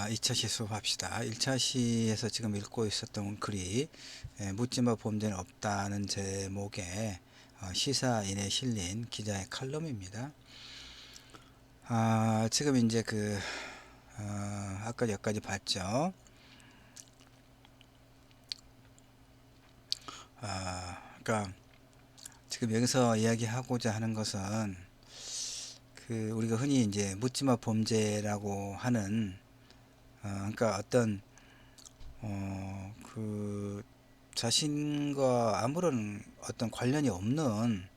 2차 시 수업합시다. 1차 시에서 지금 읽고 있었던 글이 묻지마 범죄는 없다는 제목의 시사인에 실린 기자의 칼럼입니다. 지금 이제 아까 여기까지 봤죠. 그러니까 지금 여기서 이야기하고자 하는 것은 우리가 흔히 이제 묻지마 범죄라고 하는 그러니까 어떤 자신과 아무런 어떤 관련이 없는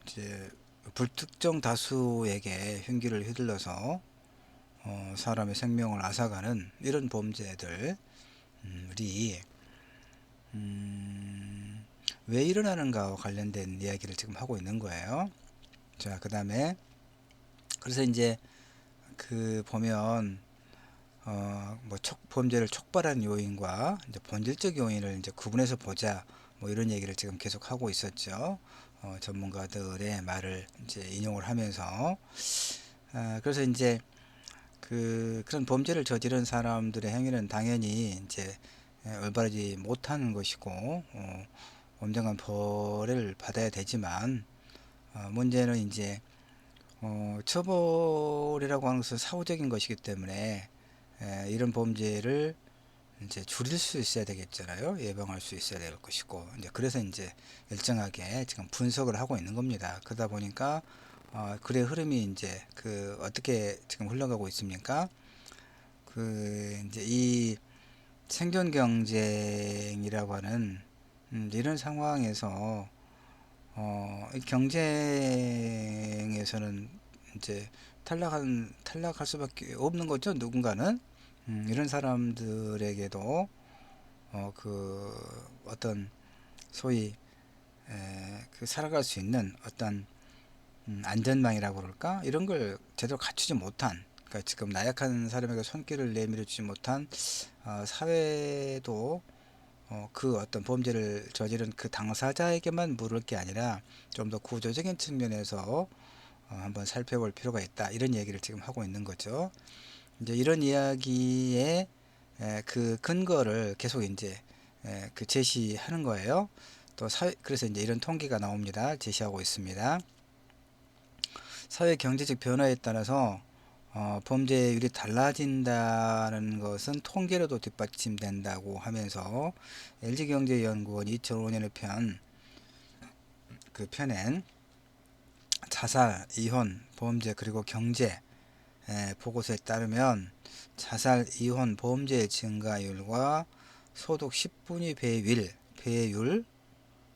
이제 불특정 다수에게 흉기를 휘둘러서 사람의 생명을 앗아가는 이런 범죄들이 왜 일어나는가와 관련된 이야기를 지금 하고 있는 거예요. 자, 그 다음에 그래서 이제 보면 범죄를 촉발한 요인과 이제 본질적 요인을 이제 구분해서 보자, 뭐 이런 얘기를 지금 계속 하고 있었죠. 전문가들의 말을 이제 인용을 하면서 그래서 이제 그런 범죄를 저지른 사람들의 행위는 당연히 이제 올바르지 못하는 것이고 엄정한 벌을 받아야 되지만 문제는 이제 처벌이라고 하는 것은 사후적인 것이기 때문에 이런 범죄를 이제 줄일 수 있어야 되겠잖아요. 예방할 수 있어야 될 것이고, 이제 그래서 이제 일정하게 지금 분석을 하고 있는 겁니다. 그러다 보니까 글의 흐름이 이제 어떻게 지금 흘러가고 있습니까? 이제 이 생존 경쟁이라고 하는 이런 상황에서 이 경쟁에서는 이제 탈락할 수밖에 없는 거죠. 누군가는 이런 사람들에게도 어떤 소위 살아갈 수 있는 어떤 안전망이라고 그럴까, 이런 걸 제대로 갖추지 못한, 그러니까 지금 나약한 사람에게 손길을 내밀어 주지 못한 사회도 어떤 범죄를 저지른 그 당사자에게만 물을 게 아니라 좀 더 구조적인 측면에서 한번 살펴볼 필요가 있다, 이런 얘기를 지금 하고 있는 거죠. 이제 이런 이야기에 그 근거를 계속 이제 제시하는 거예요. 그래서 이제 이런 통계가 나옵니다. 제시하고 있습니다. 사회 경제적 변화에 따라서 범죄율이 달라진다는 것은 통계로도 뒷받침된다고 하면서 LG경제연구원 2005년에 펴낸 자살, 이혼, 범죄 그리고 경제 보고서에 따르면 자살, 이혼, 범죄 증가율과 소득 10분위 배율,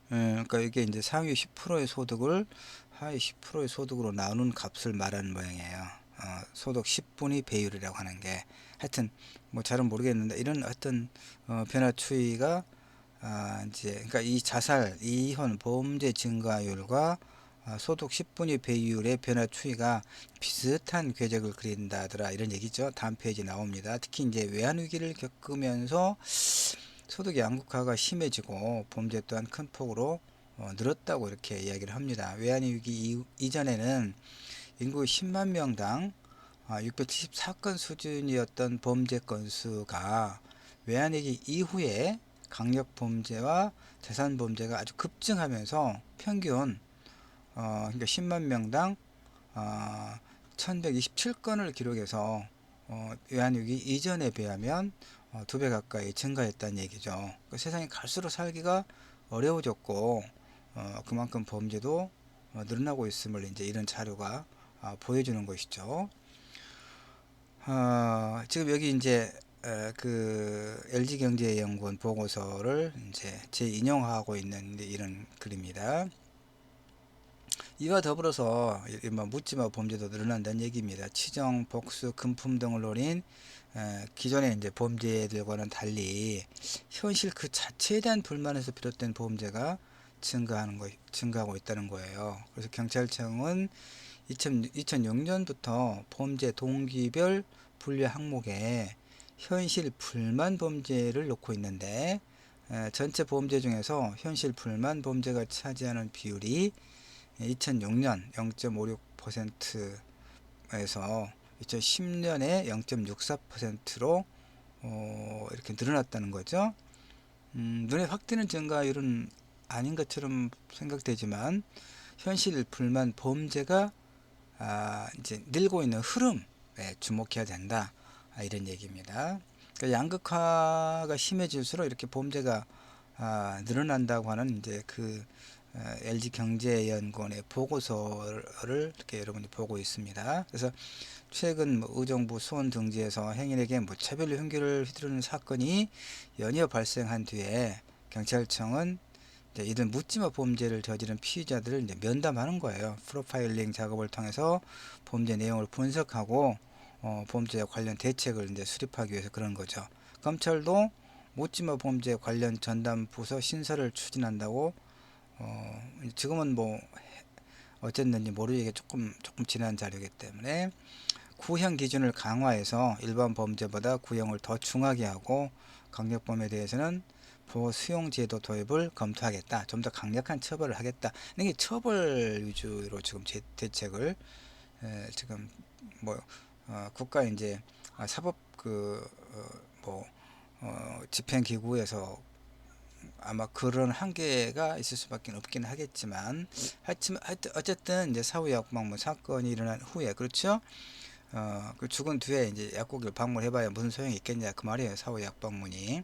그러니까 이게 이제 상위 10%의 소득을 하위 10%의 소득으로 나누는 값을 말하는 모양이에요. 소득 10분위 배율이라고 하는 게, 하여튼 뭐 잘은 모르겠는데 이런 어떤 변화 추이가 이제 그러니까 이 자살, 이혼, 범죄 증가율과 소득 10분위 배율의 변화 추이가 비슷한 궤적을 그린다더라, 이런 얘기죠. 다음 페이지 나옵니다. 특히 이제 외환 위기를 겪으면서 소득 양극화가 심해지고 범죄 또한 큰 폭으로 늘었다고 이렇게 이야기를 합니다. 외환 위기 이전에는 인구 10만 명당 674건 수준이었던 범죄 건수가 외환 위기 이후에 강력 범죄와 재산 범죄가 아주 급증하면서 평균 그러니까 10만 명당 1127건을 기록해서 외환위기 이전에 비하면 2배 가까이 증가했다는 얘기죠. 그러니까 세상이 갈수록 살기가 어려워졌고 그만큼 범죄도 늘어나고 있음을 이제 이런 자료가 보여주는 것이죠. 지금 여기 이제 LG경제연구원 보고서를 이제 재인용하고 있는 이런 글입니다. 이와 더불어서 묻지마 범죄도 늘어난다는 얘기입니다. 치정, 복수, 금품 등을 노린 기존의 이제 범죄들과는 달리 현실 그 자체에 대한 불만에서 비롯된 범죄가 증가하고 있다는 거예요. 그래서 경찰청은 2006년부터 범죄 동기별 분류 항목에 현실 불만 범죄를 놓고 있는데 전체 범죄 중에서 현실 불만 범죄가 차지하는 비율이 2006년 0.56%에서 2010년에 0.64%로 이렇게 늘어났다는 거죠. 눈에 확 띄는 증가율은 아닌 것처럼 생각되지만 현실 불만 범죄가 이제 늘고 있는 흐름에 주목해야 된다. 이런 얘기입니다. 그러니까 양극화가 심해질수록 이렇게 범죄가 늘어난다고 하는 이제 LG경제연구원의 보고서를 이렇게 여러분이 보고 있습니다. 그래서 최근 의정부 수원 등지에서 행인에게 무차별 흉기를 휘두르는 사건이 연이어 발생한 뒤에 경찰청은 이런 묻지마 범죄를 저지른 피의자들을 이제 면담하는 거예요. 프로파일링 작업을 통해서 범죄 내용을 분석하고 범죄와 관련 대책을 이제 수립하기 위해서 그런 거죠. 검찰도 묻지마 범죄 관련 전담 부서 신설을 추진한다고 지금은 뭐 어쨌는지 모르게 조금 지난 자료이기 때문에 구형 기준을 강화해서 일반 범죄보다 구형을 더 중하게 하고 강력범에 대해서는 보호 수용 제도 도입을 검토하겠다. 좀 더 강력한 처벌을 하겠다. 이게 처벌 위주로 지금 대책을 지금 뭐 국가 이제 사법 집행기구에서 아마 그런 한계가 있을 수밖에 없긴 하겠지만 하여튼 어쨌든 이제 사후약방문 사건이 일어난 후에 그렇죠. 그 죽은 뒤에 이제 약국을 방문해봐야 무슨 소용이 있겠냐 그 말이에요. 사후약방문이.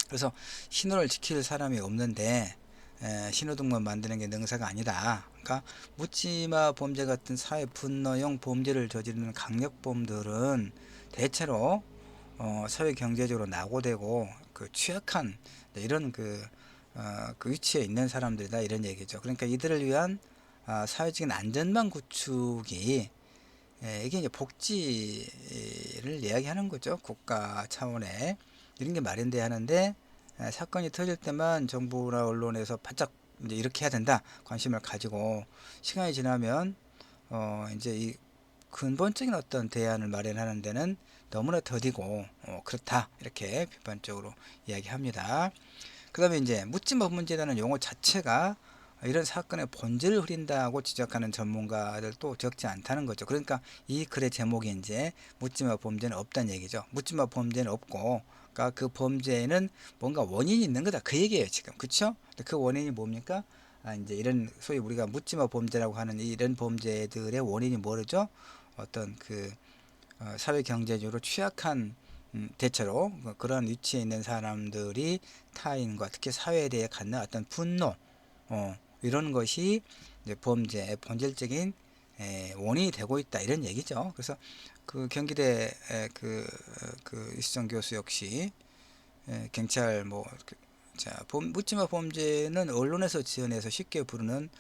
그래서 신호를 지킬 사람이 없는데 신호등만 만드는 게 능사가 아니다. 그러니까 묻지마 범죄 같은 사회 분노형 범죄를 저지르는 강력범들은 대체로 사회 경제적으로 낙오되고 취약한 이런 그 위치에 있는 사람들이다 이런 얘기죠. 그러니까 이들을 위한 사회적인 안전망 구축이 이게 이제 복지를 이야기하는 거죠. 국가 차원에 이런 게 마련돼야 하는데 사건이 터질 때만 정부나 언론에서 바짝 이제 이렇게 해야 된다 관심을 가지고 시간이 지나면 이제 이 근본적인 어떤 대안을 마련하는 데는 너무나 더디고 그렇다 이렇게 비판적으로 이야기합니다. 그 다음에 이제 묻지마 범죄라는 용어 자체가 이런 사건의 본질을 흐린다고 지적하는 전문가들도 적지 않다는 거죠. 그러니까 이 글의 제목이 이제 묻지마 범죄는 없다는 얘기죠. 묻지마 범죄는 없고, 그러니까 그 범죄에는 뭔가 원인이 있는 거다. 그 얘기예요, 지금. 그쵸? 그 원인이 뭡니까? 이제 이런 소위 우리가 묻지마 범죄라고 하는 이런 범죄들의 원인이 뭐죠? 어떤 사회 경제적으로 취약한 대체로 그런 위치에 있는 사람들이 타인과 특히 사회에 대해 갖는 어떤 분노 이런 것이 이제 범죄의 본질적인 원인이 되고 있다 이런 얘기죠. 그래서 그 경기대 이수정 교수 역시 경찰 묻지마 범죄는 언론에서 지어내서 쉽게 부르는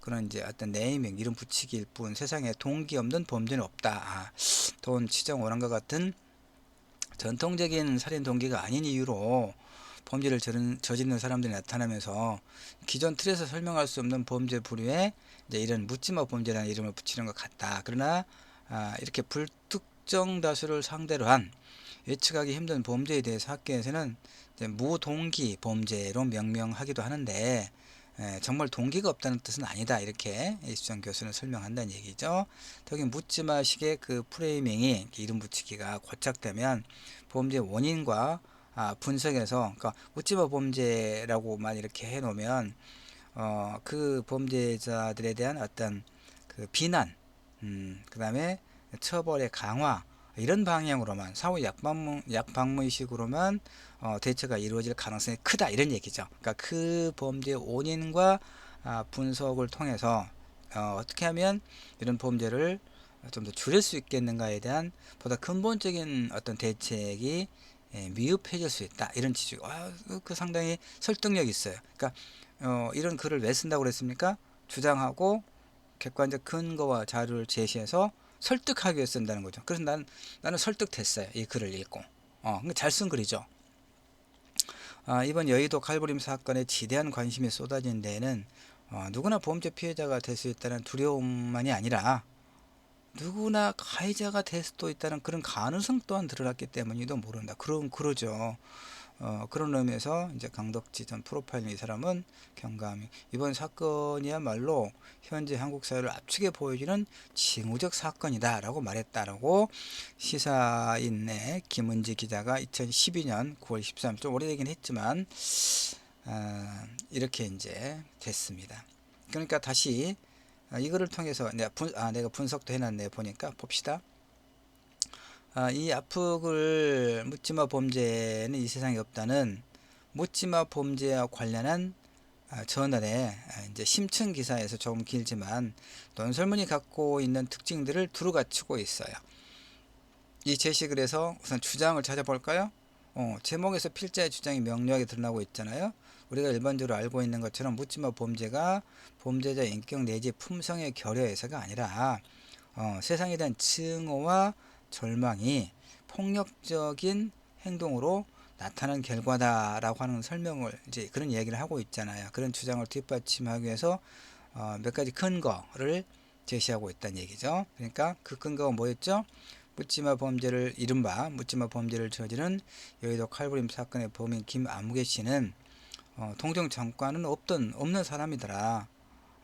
그런 이제 어떤 네이밍 이름 붙이기일 뿐 세상에 동기 없는 범죄는 없다. 돈, 치정, 원한과 같은 전통적인 살인 동기가 아닌 이유로 범죄를 저지르는 사람들이 나타나면서 기존 틀에서 설명할 수 없는 범죄 부류에 이제 이런 묻지마 범죄라는 이름을 붙이는 것 같다. 그러나 이렇게 불특정 다수를 상대로 한 예측하기 힘든 범죄에 대해서 학계에서는 이제 무동기 범죄로 명명하기도 하는데 정말 동기가 없다는 뜻은 아니다 이렇게 이수정 교수는 설명한다는 얘기죠. 특히 묻지마식의 그 프레이밍이 이름 붙이기가 고착되면 범죄 원인과 분석에서 그러니까 묻지마 범죄라고만 이렇게 해놓으면 그 범죄자들에 대한 어떤 그 비난, 그 다음에 처벌의 강화 이런 방향으로만 사후 약방문식으로만 대처가 이루어질 가능성이 크다 이런 얘기죠. 그러니까 그 범죄 원인과 분석을 통해서 어떻게 하면 이런 범죄를 좀 더 줄일 수 있겠는가에 대한 보다 근본적인 어떤 대책이 미흡해질 수 있다 이런 지적. 그 상당히 설득력 있어요. 그러니까 이런 글을 왜 쓴다고 그랬습니까? 주장하고 객관적 근거와 자료를 제시해서 설득하기 위해 쓴다는 거죠. 그래서 나는 설득됐어요. 이 글을 읽고. 잘 쓴 글이죠. 이번 여의도 칼부림 사건에 지대한 관심이 쏟아진 데에는 누구나 범죄 피해자가 될 수 있다는 두려움만이 아니라 누구나 가해자가 될 수도 있다는 그런 가능성 또한 드러났기 때문이도 모른다. 그러죠. 그런 의미에서 이제 강덕지 전 프로파일링 이 사람은 경감이 이번 사건이야말로 현재 한국 사회를 압축해 보여주는 징후적 사건이다라고 말했다라고 시사인의 김은지 기자가 2012년 9월 13일 좀 오래되긴 했지만 이렇게 이제 됐습니다. 그러니까 다시 이거를 통해서 내가 분석도 해놨네 보니까 봅시다. 이 압축을 묻지마 범죄는 이 세상에 없다는 묻지마 범죄와 관련한 저널의 이제 심층 기사에서 조금 길지만 논설문이 갖고 있는 특징들을 두루 갖추고 있어요. 이 제시글 에서 우선 주장을 찾아볼까요? 제목에서 필자의 주장이 명료하게 드러나고 있잖아요. 우리가 일반적으로 알고 있는 것처럼 묻지마 범죄가 범죄자 인격 내지 품성의 결여에서가 아니라 세상에 대한 증오와 절망이 폭력적인 행동으로 나타난 결과다라고 하는 설명을 이제 그런 얘기를 하고 있잖아요. 그런 주장을 뒷받침하기 위해서 몇 가지 근거를 제시하고 있다는 얘기죠. 그러니까 그 근거가 뭐였죠? 묻지마 범죄를 이른바 묻지마 범죄를 저지른 여의도 칼부림 사건의 범인 김아무개 씨는 동정 정과는 없는 사람이더라.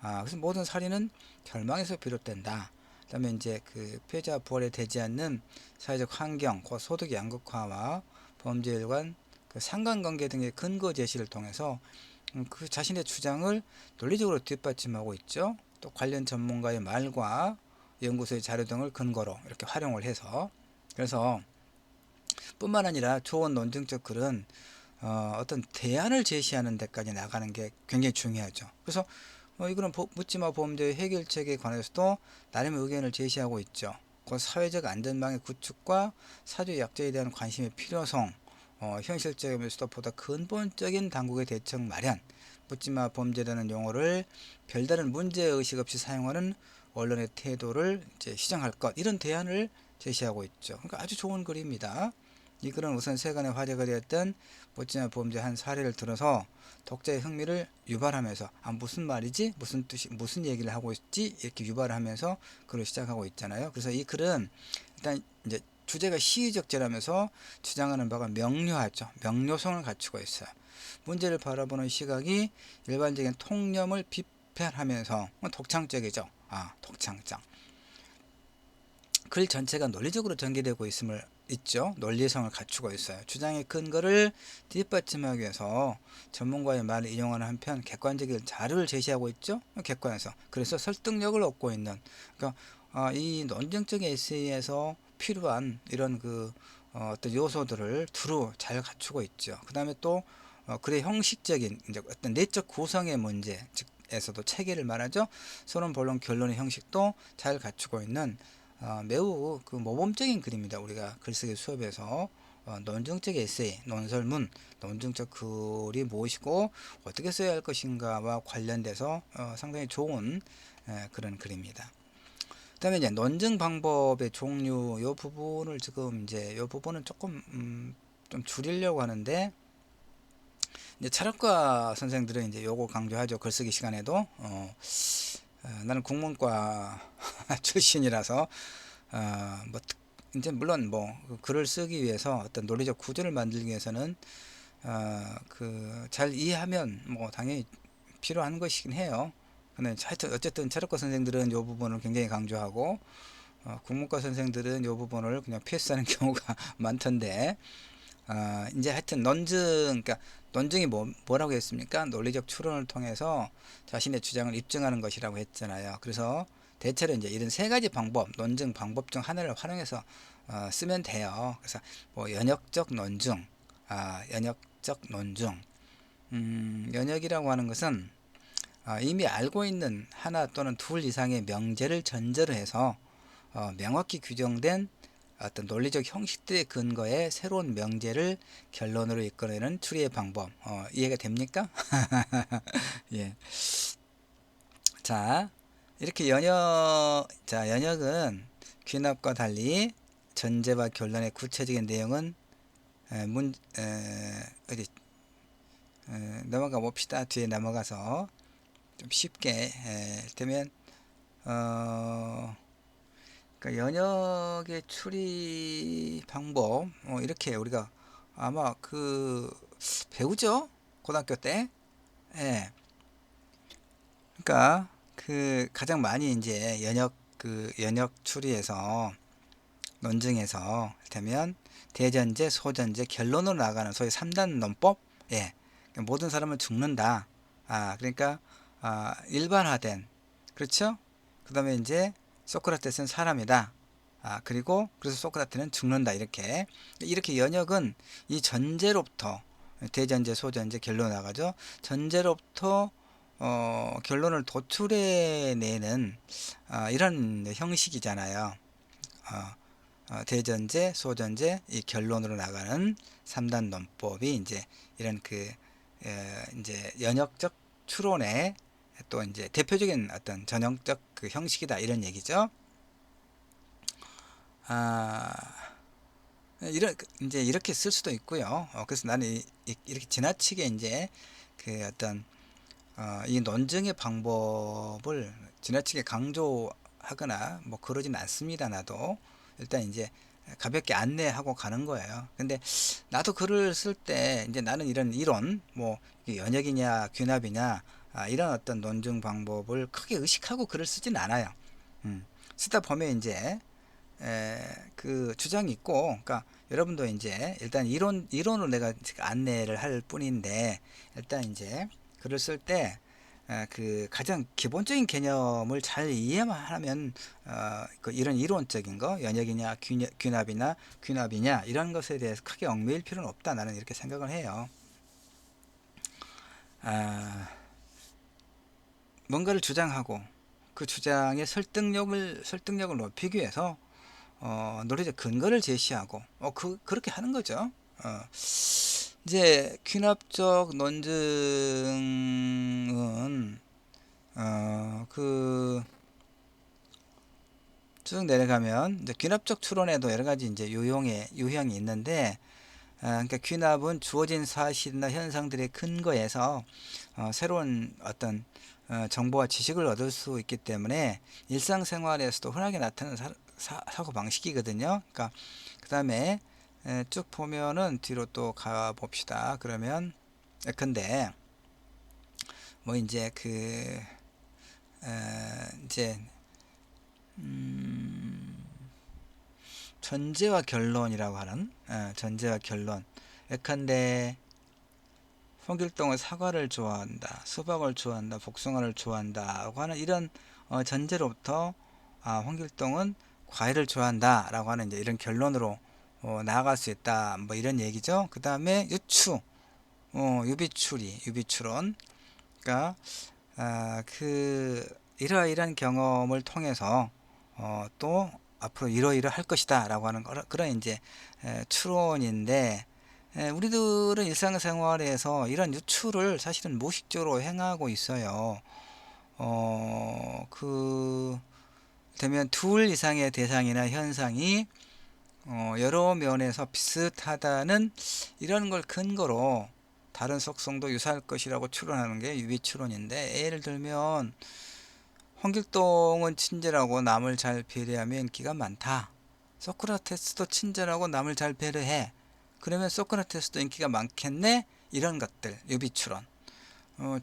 그래서 모든 살인은 절망에서 비롯된다. 그다음에 이제 그 피해자 부활에 되지 않는 사회적 환경, 소득 양극화와 범죄 일관 그 상관관계 등의 근거 제시를 통해서 그 자신의 주장을 논리적으로 뒷받침하고 있죠. 또 관련 전문가의 말과 연구소의 자료 등을 근거로 이렇게 활용을 해서 그래서 뿐만 아니라 좋은 논증적 글은 어떤 대안을 제시하는 데까지 나가는 게 굉장히 중요하죠. 그래서 이거는 묻지마 범죄의 해결책에 관해서도 나름의 의견을 제시하고 있죠. 그 사회적 안전망의 구축과 사회 약자에 대한 관심의 필요성, 현실적이면서도 보다 근본적인 당국의 대책 마련, 묻지마 범죄라는 용어를 별다른 문제의식 없이 사용하는 언론의 태도를 이제 시정할 것, 이런 대안을 제시하고 있죠. 그러니까 아주 좋은 글입니다. 이 글은 우선 세간의 화제가 되었던 묻지마 범죄 한 사례를 들어서 독자의 흥미를 유발하면서 무슨 말이지? 무슨 뜻이 무슨 얘기를 하고 있지? 이렇게 유발하면서 글을 시작하고 있잖아요. 그래서 이 글은 일단 이제 주제가 시의적절하면서 주장하는 바가 명료하죠. 명료성을 갖추고 있어요. 문제를 바라보는 시각이 일반적인 통념을 비판하면서 독창적이죠. 독창적. 글 전체가 논리적으로 전개되고 있죠. 논리성을 갖추고 있어요. 주장의 근거를 뒷받침하기 위해서 전문가의 말을 인용하는 한편 객관적인 자료를 제시하고 있죠. 객관에서. 그래서 설득력을 얻고 있는. 그러니까 이 논증적인 에세이에서 필요한 이런 어떤 요소들을 두루 잘 갖추고 있죠. 그 다음에 또 글의 형식적인 이제 어떤 내적 구성의 문제 에서도 체계를 말하죠. 서론, 본론, 결론의 형식도 잘 갖추고 있는 매우 그 모범적인 글입니다. 우리가 글쓰기 수업에서 논증적 에세이, 논설문, 논증적 글이 무엇이고 어떻게 써야 할 것인가와 관련돼서 상당히 좋은 그런 글입니다. 그다음에 이제 논증 방법의 종류 요 부분을 지금 이제 요 부분은 조금 좀 줄이려고 하는데 이제 철학과 선생들은 이제 요거 강조하죠. 글쓰기 시간에도 나는 국문과 출신이라서 뭐 이제 물론 뭐 글을 쓰기 위해서 어떤 논리적 구조를 만들기 위해서는 그 잘 이해하면 뭐 당연히 필요한 것이긴 해요. 근데 하여튼 어쨌든 철학과 선생들은 요 부분을 굉장히 강조하고 국문과 선생들은 요 부분을 그냥 패스하는 경우가 많던데 이제 하여튼 그러니까 논증이 뭐라고 했습니까? 논리적 추론을 통해서 자신의 주장을 입증하는 것이라고 했잖아요. 그래서 대체로 이제 이런 세 가지 방법, 논증 방법 중 하나를 활용해서 쓰면 돼요. 그래서 뭐 연역적 논증, 연역적 논증, 연역이라고 하는 것은 이미 알고 있는 하나 또는 둘 이상의 명제를 전제로 해서 명확히 규정된 어떤 논리적 형식들의 근거에 새로운 명제를 결론으로 이끌어내는 추리의 방법. 이해가 됩니까? 예. 자, 이렇게 연역은 귀납과 달리 전제와 결론의 구체적인 내용은 어디 넘어가 봅시다. 뒤에 넘어가서 좀 쉽게 되면 그러니까 연역의 추리 방법 이렇게 우리가 아마 그 배우죠. 고등학교 때. 예. 그러니까 그 가장 많이 이제 연역 추리에서 논증에서 되면 대전제, 소전제, 결론으로 나가는 소위 3단 논법. 예. 그러니까 모든 사람은 죽는다. 그러니까 일반화된, 그렇죠? 그다음에 이제 소크라테스는 사람이다. 그리고 그래서 소크라테는 죽는다. 이렇게 연역은 이 전제로부터 대전제, 소전제, 결론 나가죠. 전제로부터 결론을 도출해내는 이런 형식이잖아요. 대전제, 소전제, 이 결론으로 나가는 3단 논법이 이제 이런 이제 연역적 추론의 또 이제 대표적인 어떤 전형적 그 형식이다 이런 얘기죠. 아, 이제 이렇게 쓸 수도 있고요. 그래서 나는 이렇게 지나치게 이제 그 어떤 이 논증의 방법을 지나치게 강조하거나 뭐 그러진 않습니다. 나도 일단 이제 가볍게 안내하고 가는 거예요. 근데 나도 글을 쓸 때 이제 나는 이런 이론, 뭐 연역이냐 귀납이냐 이런 어떤 논증 방법을 크게 의식하고 글을 쓰진 않아요. 쓰다 보면 이제 그 주장이 있고, 그러니까 여러분도 이제 일단 이론으로 내가 안내를 할 뿐인데 일단 이제 글을 쓸 때 그 가장 기본적인 개념을 잘 이해만 하면 이런 이론적인 거 연역이냐 귀납이냐 이런 것에 대해서 크게 얽매일 필요는 없다 나는 이렇게 생각을 해요. 뭔가를 주장하고 그 주장의 설득력을 높이기 위해서 논리적 근거를 제시하고 그렇게 하는 거죠. 이제 귀납적 논증은 쭉 내려가면 이제 귀납적 추론에도 여러 가지 이제 유형이 있는데, 그러니까 귀납은 주어진 사실이나 현상들의 근거에서 새로운 어떤 정보와 지식을 얻을 수 있기 때문에 일상생활에서도 흔하게 나타나는 사고 방식이거든요. 그러니까 그 다음에 쭉 보면은 뒤로 또 가 봅시다. 그러면 근데 뭐 이제 이제 전제와 결론이라고 하는 전제와 결론. 예컨대 홍길동은 사과를 좋아한다, 수박을 좋아한다, 복숭아를 좋아한다고 하는 이런 전제로부터 홍길동은 과일을 좋아한다라고 하는 이제 이런 결론으로 나아갈 수 있다. 뭐 이런 얘기죠. 그 다음에 유비추론. 그러니까 이러이러한 경험을 통해서 또 앞으로 이러이러할 것이다 라고 하는 그런 이제 추론인데, 우리들은 일상생활에서 이런 유추를 사실은 무의식적으로 행하고 있어요. 되면 둘 이상의 대상이나 현상이 여러 면에서 비슷하다는 이런 걸 근거로 다른 속성도 유사할 것이라고 추론하는 게 유비추론인데, 예를 들면 홍길동은 친절하고 남을 잘 배려하며 인기가 많다. 소크라테스도 친절하고 남을 잘 배려해. 그러면 소크라테스도 인기가 많겠네? 이런 것들, 유비추론.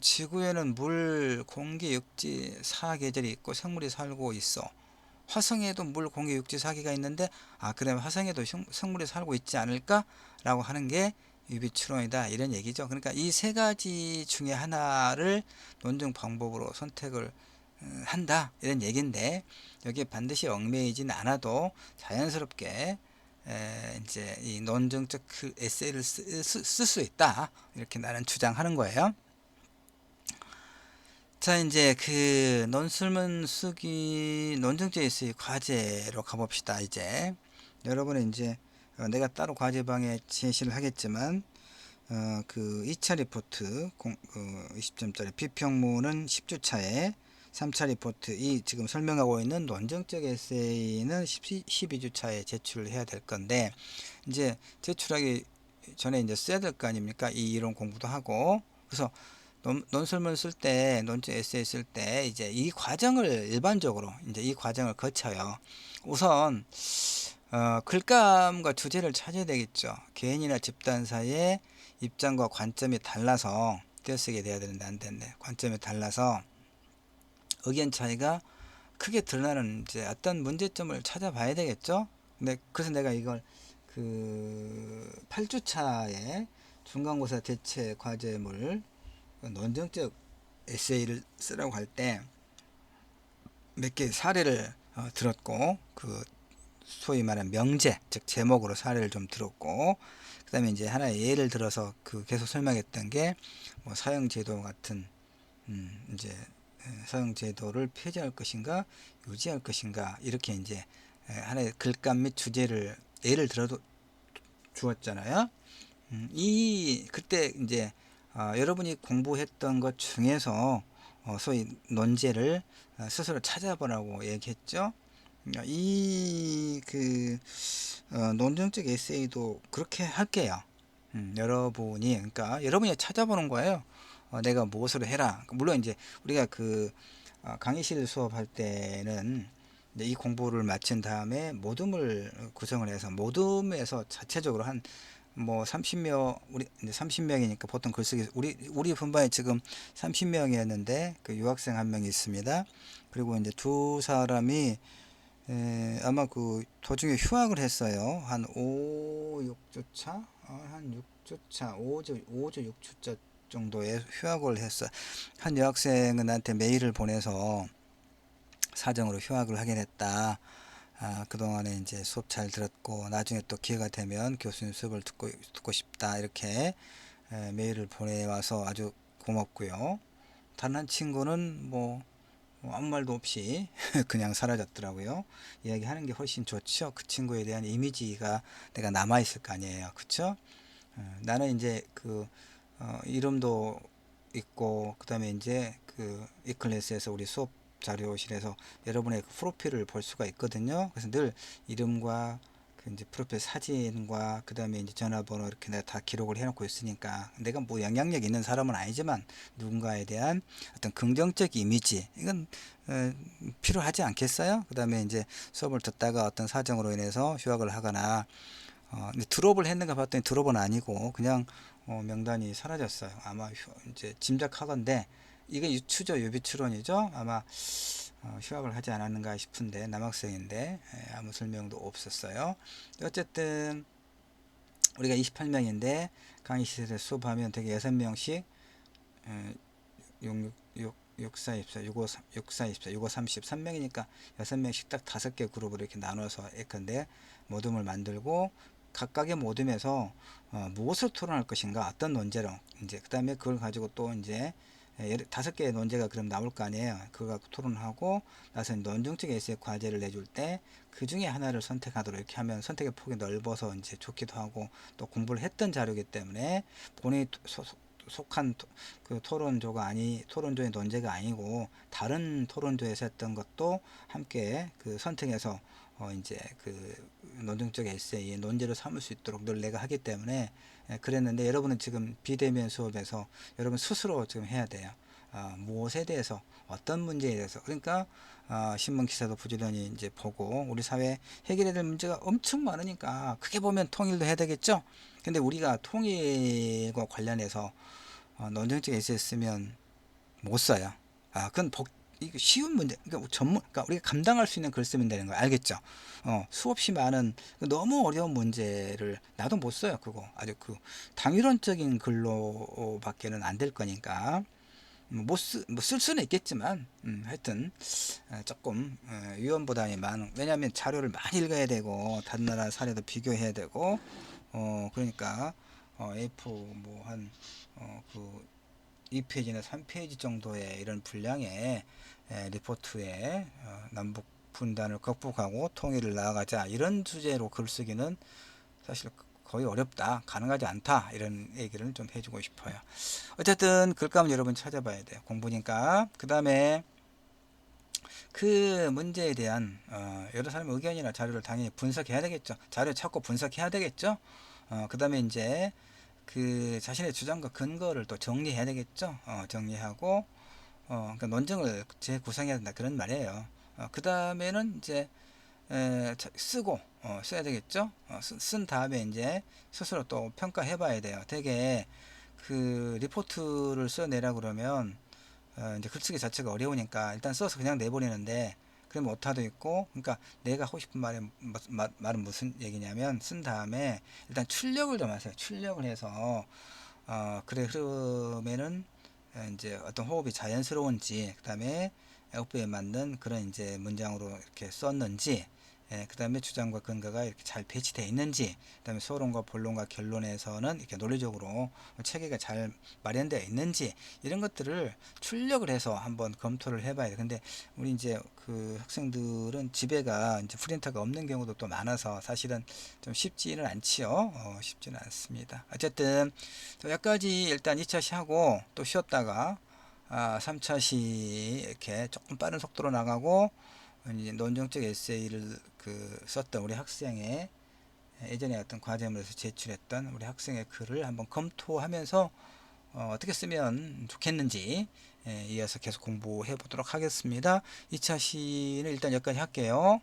지구에는 물, 공기, 육지, 사계절이 있고 생물이 살고 있어. 화성에도 물, 공기, 육지, 사계가 있는데 그러면 화성에도 생물이 살고 있지 않을까? 라고 하는 게 유비추론이다 이런 얘기죠. 그러니까 이 세 가지 중에 하나를 논증 방법으로 선택을 한다 이런 얘기인데, 여기에 반드시 얽매이진 않아도 자연스럽게 이제 이 논증적 에세이를 쓸 수 있다 이렇게 나는 주장하는 거예요. 자, 이제 논술문 쓰기 논증적 에세이 과제로 가봅시다. 이제 여러분은 이제 내가 따로 과제방에 제시를 하겠지만 2차 리포트 20점짜리 비평문은 10주차에 3차 리포트 이 지금 설명하고 있는 논증적 에세이는 12주차에 제출을 해야 될 건데, 이제 제출하기 전에 이제 써야 될 거 아닙니까? 이 이론 공부도 하고. 그래서 논술문 쓸 때, 논증 에세이 쓸 때 이제 이 과정을 일반적으로 이제 이 과정을 거쳐요. 우선 글감과 주제를 찾아야 되겠죠. 개인이나 집단 사이의 입장과 관점이 달라서 띄어쓰게 돼야 되는데 안 됐네. 관점이 달라서 의견 차이가 크게 드러나는 이제 어떤 문제점을 찾아봐야 되겠죠. 근데 그래서 내가 이걸 그 8주차에 중간고사 대체 과제물 논증적 에세이를 쓰라고 할 때 몇 개 사례를 들었고, 그 소위 말하는 명제, 즉 제목으로 사례를 좀 들었고, 그 다음에 이제 하나의 예를 들어서 그 계속 설명했던 게 뭐 사형제도 같은 이제 사형제도를 폐지할 것인가 유지할 것인가 이렇게 이제 하나의 글감 및 주제를 예를 들어도 주었잖아요. 이 그때 이제 여러분이 공부했던 것 중에서 소위 논제를 스스로 찾아보라고 얘기했죠. 이그 논증적 에세이도 그렇게 할게요. 여러분이 그러니까 여러분이 찾아보는 거예요. 내가 무엇으로 해라. 물론 이제 우리가 그 강의실 수업할 때는 이제 이 공부를 마친 다음에 모둠을 구성을 해서 모둠에서 자체적으로 한 뭐 30명 우리 이제 30명이니까 보통 글쓰기 우리 분반에 지금 30명이었는데 그 유학생 한 명이 있습니다. 그리고 이제 두 사람이 아마 그 도중에 휴학을 했어요. 한 5, 6주차? 한 6주차, 5주 6주차 정도에 휴학을 했어. 한 여학생은 나한테 메일을 보내서 사정으로 휴학을 하게 됐다. 그동안에 이제 수업 잘 들었고 나중에 또 기회가 되면 교수님 수업을 듣고 싶다. 이렇게 메일을 보내와서 아주 고맙고요. 다른 한 친구는 뭐 아무 말도 없이 그냥 사라졌더라고요. 이야기하는 게 훨씬 좋죠. 그 친구에 대한 이미지가 내가 남아 있을 거 아니에요. 그쵸? 나는 이제 그 이름도 있고 그다음에 이제 그 이클래스에서 우리 수업 자료실에서 여러분의 그 프로필을 볼 수가 있거든요. 그래서 늘 이름과 그 이제 프로필 사진과 그다음에 이제 전화번호 이렇게 내가 다 기록을 해놓고 있으니까 내가 뭐 영향력 있는 사람은 아니지만 누군가에 대한 어떤 긍정적 이미지 이건 필요하지 않겠어요? 그다음에 이제 수업을 듣다가 어떤 사정으로 인해서 휴학을 하거나 근데 드롭을 했는가 봤더니 드롭은 아니고 그냥 명단이 사라졌어요. 아마 이제 짐작하건데 이게 유추죠, 유비추론이죠. 아마 휴학을 하지 않았는가 싶은데 남학생인데 아무 설명도 없었어요. 어쨌든 우리가 28명인데 강의실에서 수업하면 되게 6명씩 6, 6, 6, 4, 24, 6, 5, 3, 6, 4, 24, 6, 5, 33명이니까 6명씩 딱 5개 그룹으로 이렇게 나눠서 예컨대 모둠을 만들고 각각의 모둠에서 무엇을 토론할 것인가 어떤 논제로 이제 그 다음에 그걸 가지고 또 이제 5개의 논제가 그럼 나올 거 아니에요. 그거 갖고 토론하고 나서 논증적 에세이 과제를 내줄 때 그 중에 하나를 선택하도록 이렇게 하면 선택의 폭이 넓어서 이제 좋기도 하고 또 공부를 했던 자료이기 때문에 본인이 속한 그 토론조의 논제가 아니고 다른 토론조에서 했던 것도 함께 그 선택해서 이제 그 논증적 에세이의 논제로 삼을 수 있도록 늘 내가 하기 때문에 그랬는데 여러분은 지금 비대면 수업에서 여러분 스스로 지금 해야 돼요. 무엇에 대해서 어떤 문제에 대해서 그러니까 신문 기사도 부지런히 이제 보고 우리 사회 해결해야 될 문제가 엄청 많으니까 크게 보면 통일도 해야 되겠죠. 근데 우리가 통일과 관련해서 논증적 에세이 쓰면 못 써요. 그건 이거 쉬운 문제, 그러니까 그러니까 우리가 감당할 수 있는 글 쓰면 되는 거야. 알겠죠? 수없이 많은 너무 어려운 문제를 나도 못 써요. 그거 아주 그 당위론적인 글로밖에는 안 될 거니까 뭐쓸 수는 있겠지만 하여튼 조금 위험부담이 많은 왜냐하면 자료를 많이 읽어야 되고 다른 나라 사례도 비교해야 되고 그러니까 A4 뭐한그 2페이지나 3페이지 정도의 이런 분량의 리포트에 남북 분단을 극복하고 통일을 나아가자 이런 주제로 글쓰기는 사실 거의 어렵다, 가능하지 않다 이런 얘기를 좀 해주고 싶어요. 어쨌든 글감은 여러분 찾아봐야 돼요. 공부니까. 그 다음에 그 문제에 대한 여러 사람의 의견이나 자료를 당연히 분석해야 되겠죠. 자료 찾고 분석해야 되겠죠. 그 다음에 이제 그 자신의 주장과 근거를 또 정리해야 되겠죠. 정리하고 그러니까 논증을 재구성해야 된다 그런 말이에요. 그 다음에는 이제 쓰고 써야 되겠죠. 쓴 다음에 이제 스스로 또 평가해 봐야 돼요. 되게 그 리포트를 써내라 그러면 이제 글쓰기 자체가 어려우니까 일단 써서 그냥 내버리는데, 그러면 오타도 있고. 그러니까 내가 하고 싶은 말은 무슨 얘기냐면, 쓴 다음에 일단 출력을 좀 하세요. 출력을 해서 글의 흐름에는 이제 어떤 호흡이 자연스러운지, 그 다음에 어법에 맞는 그런 이제 문장으로 이렇게 썼는지, 그 다음에 주장과 근거가 이렇게 잘 배치되어 있는지, 그 다음에 소론과 본론과 결론에서는 이렇게 논리적으로 체계가 잘 마련되어 있는지, 이런 것들을 출력을 해서 한번 검토를 해봐야 돼. 근데 우리 이제 그 학생들은 집에가 이제 프린터가 없는 경우도 또 많아서 사실은 좀 쉽지는 않지요. 쉽지는 않습니다. 어쨌든 여기까지 일단 2차 시하고 또 쉬었다가 3차 시 이렇게 조금 빠른 속도로 나가고, 이제 논증적 에세이를 썼던 우리 학생의 예전에 어떤 과제물에서 제출했던 우리 학생의 글을 한번 검토하면서 어떻게 쓰면 좋겠는지 이어서 계속 공부해 보도록 하겠습니다. 2차 시는 일단 여기까지 할게요.